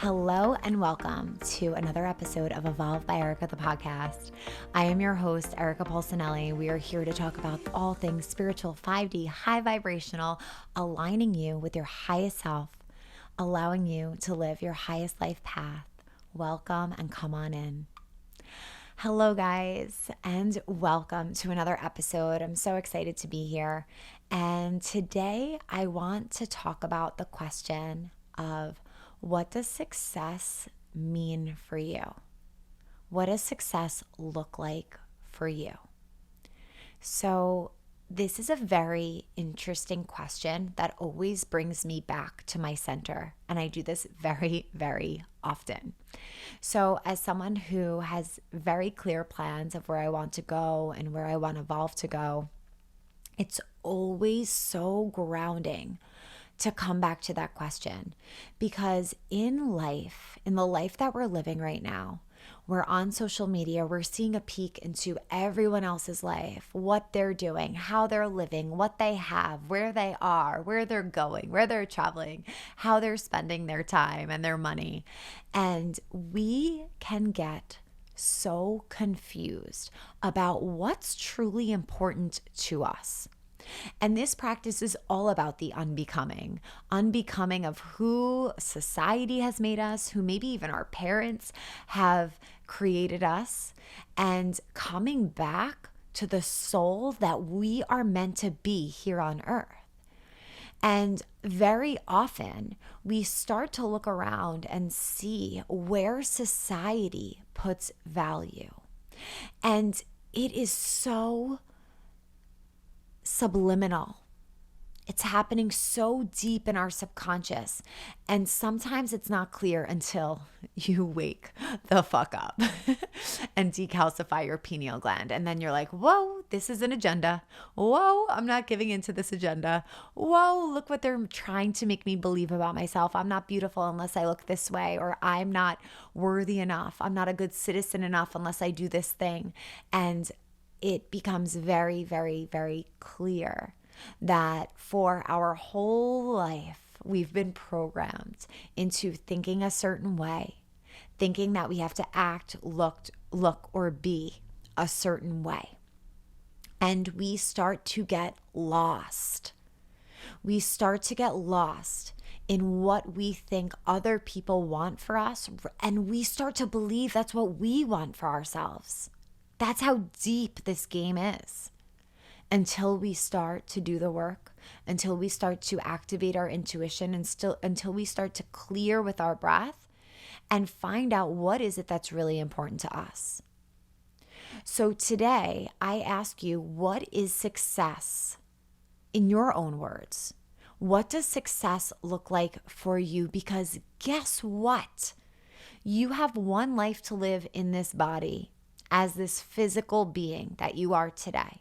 Hello and welcome to another episode of Evolve by Erica, the podcast. I am your host, Erica Polsinelli. We are here to talk about all things spiritual, 5D, high vibrational, aligning you with your highest self, allowing you to live your highest life path. Welcome and come on in. Hello, guys, and welcome to another episode. I'm so excited to be here. And today I want to talk about the question of what does success mean for you? What does success look like for you? So this is a very interesting question that always brings me back to my center. And I do this very, very often. So as someone who has very clear plans of where I want to go and where I want Evolve to go, it's always so grounding to come back to that question, because in the life that we're living right now, we're on social media, we're seeing a peek into everyone else's life, what they're doing, how they're living, what they have, where they are, where they're going, where they're traveling, how they're spending their time and their money. And we can get so confused about what's truly important to us. And this practice is all about the unbecoming of who society has made us, who maybe even our parents have created us, and coming back to the soul that we are meant to be here on earth. And very often we start to look around and see where society puts value. And it is so subliminal. It's happening so deep in our subconscious. And sometimes it's not clear until you wake the fuck up and decalcify your pineal gland. And then you're like, whoa, this is an agenda. Whoa, I'm not giving into this agenda. Whoa, look what they're trying to make me believe about myself. I'm not beautiful unless I look this way, or I'm not worthy enough. I'm not a good citizen enough unless I do this thing. And it becomes very, very, very clear that for our whole life, we've been programmed into thinking a certain way, thinking that we have to act, look, or be a certain way. And we start to get lost. We start to get lost in what we think other people want for us, and we start to believe that's what we want for ourselves. That's how deep this game is. Until we start to do the work, until we start to activate our intuition, and until we start to clear with our breath and find out what is it that's really important to us. So today, I ask you, what is success in your own words? What does success look like for you? Because guess what? You have one life to live in this body as this physical being that you are today.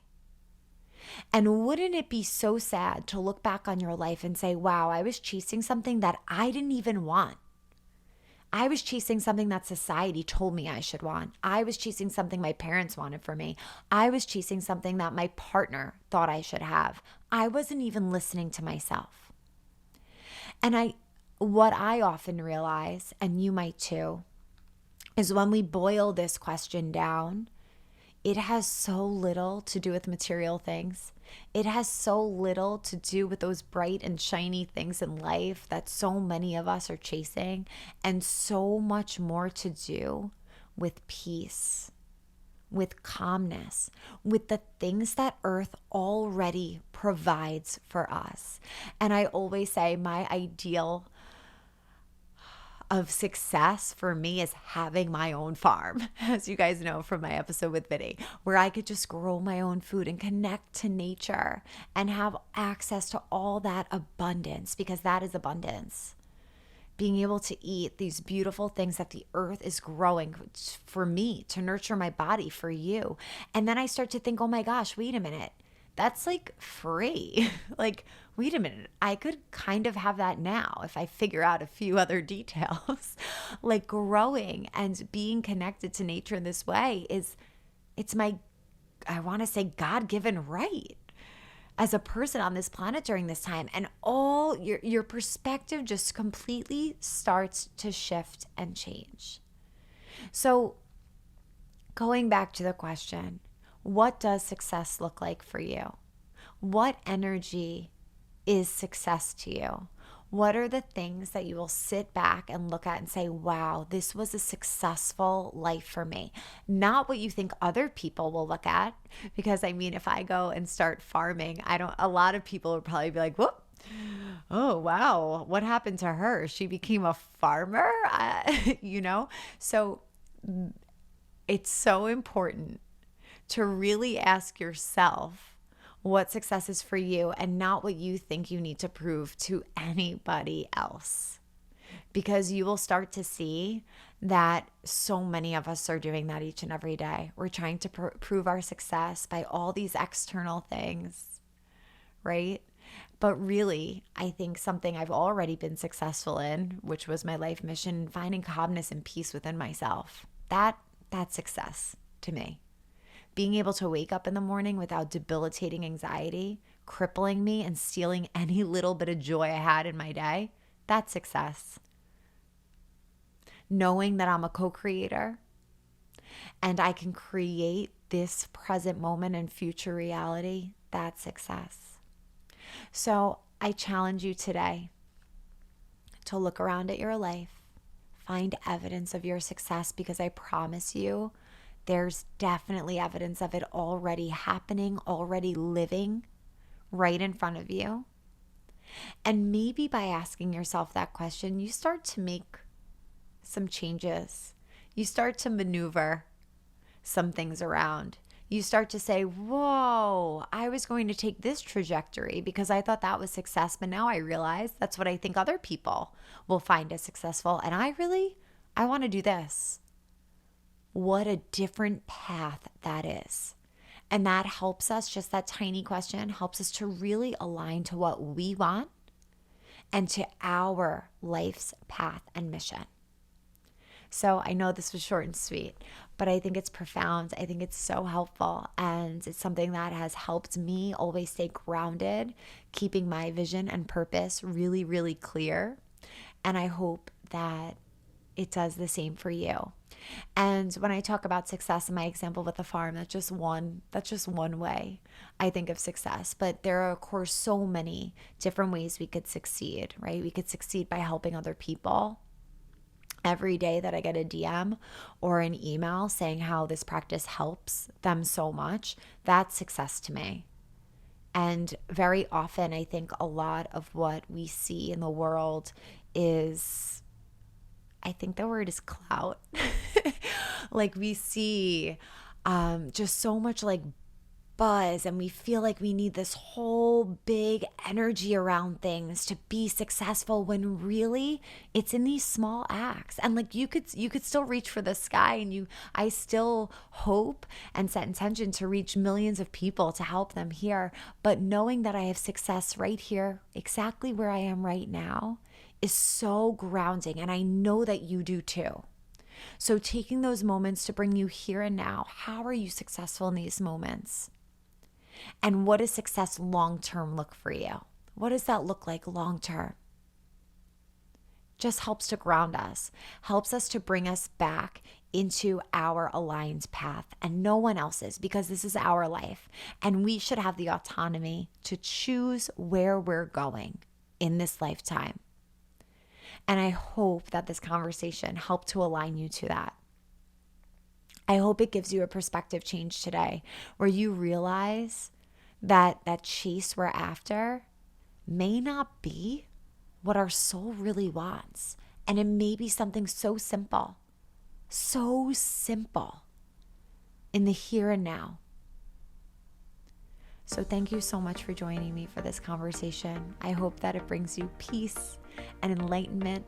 And wouldn't it be so sad to look back on your life and say, wow, I was chasing something that I didn't even want. I was chasing something that society told me I should want. I was chasing something my parents wanted for me. I was chasing something that my partner thought I should have. I wasn't even listening to myself. And what I often realize, and you might too, is when we boil this question down, it has so little to do with material things. It has so little to do with those bright and shiny things in life that so many of us are chasing, and so much more to do with peace, with calmness, with the things that Earth already provides for us. And I always say my ideal of success for me is having my own farm, as you guys know from my episode with Vinny, where I could just grow my own food and connect to nature and have access to all that abundance, because that is abundance. Being able to eat these beautiful things that the earth is growing for me to nurture my body for you. And then I start to think, oh my gosh, wait a minute. That's like free. Like, wait a minute, I could kind of have that now if I figure out a few other details. Like, growing and being connected to nature in this way it's my, I want to say, God-given right. as a person on this planet during this time, and all your perspective just completely starts to shift and change. So going back to the question, what does success look like for you? What energy is success to you? What are the things that you will sit back and look at and say, wow, this was a successful life for me? Not what you think other people will look at. Because I mean, if I go and start farming, a lot of people would probably be like, whoop, oh, wow, what happened to her? She became a farmer, So it's so important to really ask yourself what success is for you and not what you think you need to prove to anybody else. Because you will start to see that so many of us are doing that each and every day. We're trying to prove our success by all these external things, right? But really, I think something I've already been successful in, which was my life mission, finding calmness and peace within myself. That's success to me. Being able to wake up in the morning without debilitating anxiety, crippling me and stealing any little bit of joy I had in my day, that's success. Knowing that I'm a co-creator and I can create this present moment and future reality, that's success. So I challenge you today to look around at your life, find evidence of your success, because I promise you, there's definitely evidence of it already happening, already living right in front of you. And maybe by asking yourself that question, you start to make some changes. You start to maneuver some things around. You start to say, whoa, I was going to take this trajectory because I thought that was success, but now I realize that's what I think other people will find as successful. And I want to do this. What a different path that is. And that helps us, just that tiny question helps us to really align to what we want and to our life's path and mission. So I know this was short and sweet, but I think it's profound. I think it's so helpful. And it's something that has helped me always stay grounded, keeping my vision and purpose really, really clear. And I hope that it does the same for you. And when I talk about success in my example with the farm, that's just one way I think of success. But there are, of course, so many different ways we could succeed, right? We could succeed by helping other people. Every day that I get a DM or an email saying how this practice helps them so much, that's success to me. And very often, I think a lot of what we see in the world is, I think the word is clout. Like we see just so much like buzz, and we feel like we need this whole big energy around things to be successful, when really it's in these small acts. And like you could still reach for the sky, and I still hope and set intention to reach millions of people to help them here. But knowing that I have success right here, exactly where I am right now, is so grounding, and I know that you do too. So taking those moments to bring you here and now, how are you successful in these moments? And what does success long-term look for you? What does that look like long-term? Just helps to ground us, helps us to bring us back into our aligned path and no one else's, because this is our life and we should have the autonomy to choose where we're going in this lifetime. And I hope that this conversation helped to align you to that. I hope it gives you a perspective change today, where you realize that that chase we're after may not be what our soul really wants. And it may be something so simple in the here and now. So thank you so much for joining me for this conversation. I hope that it brings you peace and enlightenment,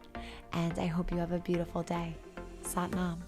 and I hope you have a beautiful day. Sat Nam.